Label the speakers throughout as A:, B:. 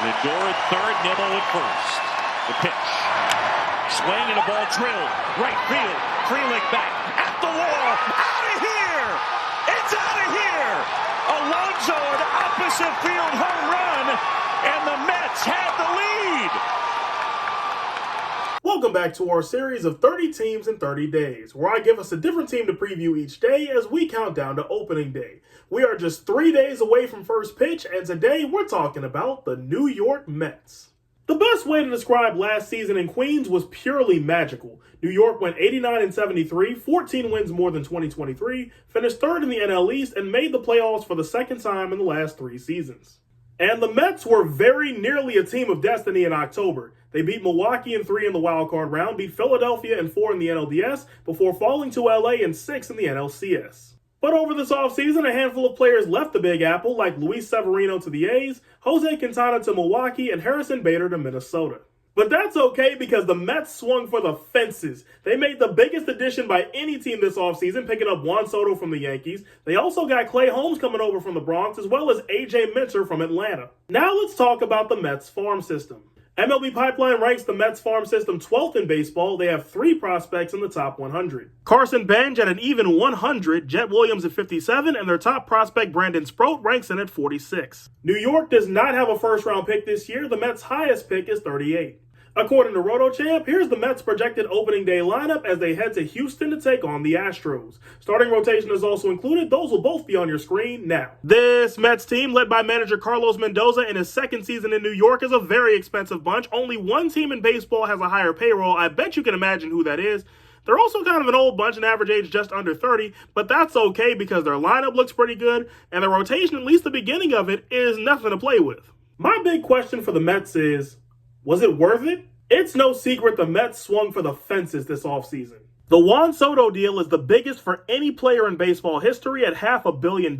A: Lindor at third, Nimmo at first. The pitch. Swing and a ball drilled. Right field. Frelick back. At the wall. Out of here! It's out of here! Alonso an opposite field home run, and the Mets have the lead!
B: Welcome back to our series of 30 teams in 30 days, where I give us a different team to preview each day as we count down to opening day. We are just 3 days away from first pitch, and today we're talking about the New York Mets. The best way to describe last season in Queens was purely magical. New York went 89-73, 14 wins more than 2023, finished third in the NL East, and made the playoffs for the second time in the last 3 seasons. And the Mets were very nearly a team of destiny in October. They beat Milwaukee in 3 in the wildcard round, beat Philadelphia in 4 in the NLDS, before falling to LA in 6 in the NLCS. But over this offseason, a handful of players left the Big Apple, like Luis Severino to the A's, Jose Quintana to Milwaukee, and Harrison Bader to Minnesota. But that's okay because the Mets swung for the fences. They made the biggest addition by any team this offseason, picking up Juan Soto from the Yankees. They also got Clay Holmes coming over from the Bronx, as well as AJ Minter from Atlanta. Now let's talk about the Mets farm system. MLB Pipeline ranks the Mets farm system 12th in baseball. They have 3 prospects in the top 100. Carson Bench at an even 100, Jet Williams at 57, and their top prospect Brandon Sproat ranks in at 46. New York does not have a first-round pick this year. The Mets' highest pick is 38. According to RotoChamp, here's the Mets' projected opening day lineup as they head to Houston to take on the Astros. Starting rotation is also included. Those will both be on your screen now. This Mets team, led by manager Carlos Mendoza in his second season in New York, is a very expensive bunch. Only one team in baseball has a higher payroll. I bet you can imagine who that is. They're also kind of an old bunch, an average age just under 30, but that's okay because their lineup looks pretty good, and their rotation, at least the beginning of it, is nothing to play with. My big question for the Mets is, was it worth it? It's no secret the Mets swung for the fences this offseason. The Juan Soto deal is the biggest for any player in baseball history at $500 million.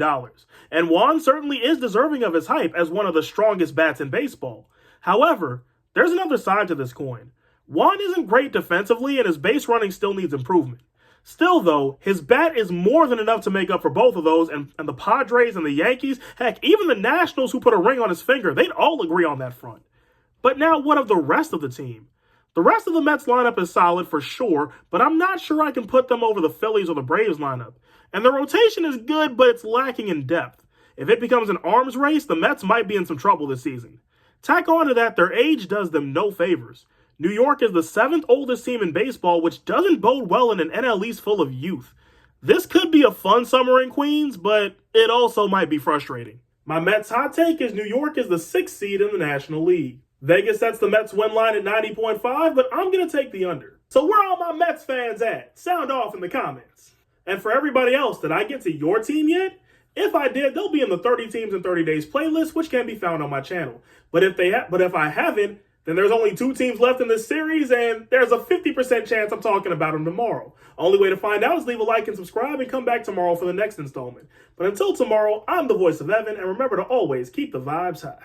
B: And Juan certainly is deserving of his hype as one of the strongest bats in baseball. However, there's another side to this coin. Juan isn't great defensively and his base running still needs improvement. Still, though, his bat is more than enough to make up for both of those, and the Padres and the Yankees, heck, even the Nationals who put a ring on his finger, they'd all agree on that front. But now what of the rest of the team? The rest of the Mets lineup is solid for sure, but I'm not sure I can put them over the Phillies or the Braves lineup. And the rotation is good, but it's lacking in depth. If it becomes an arms race, the Mets might be in some trouble this season. Tack on to that, their age does them no favors. New York is the 7th oldest team in baseball, which doesn't bode well in an NL East full of youth. This could be a fun summer in Queens, but it also might be frustrating. My Mets hot take is New York is the 6th seed in the National League. Vegas sets the Mets win line at 90.5, but I'm going to take the under. So where are all my Mets fans at? Sound off in the comments. And for everybody else, did I get to your team yet? If I did, they'll be in the 30 Teams in 30 Days playlist, which can be found on my channel. But if I haven't, then there's only 2 teams left in this series, and there's a 50% chance I'm talking about them tomorrow. Only way to find out is leave a like and subscribe and come back tomorrow for the next installment. But until tomorrow, I'm the voice of Evan, and remember to always keep the vibes high.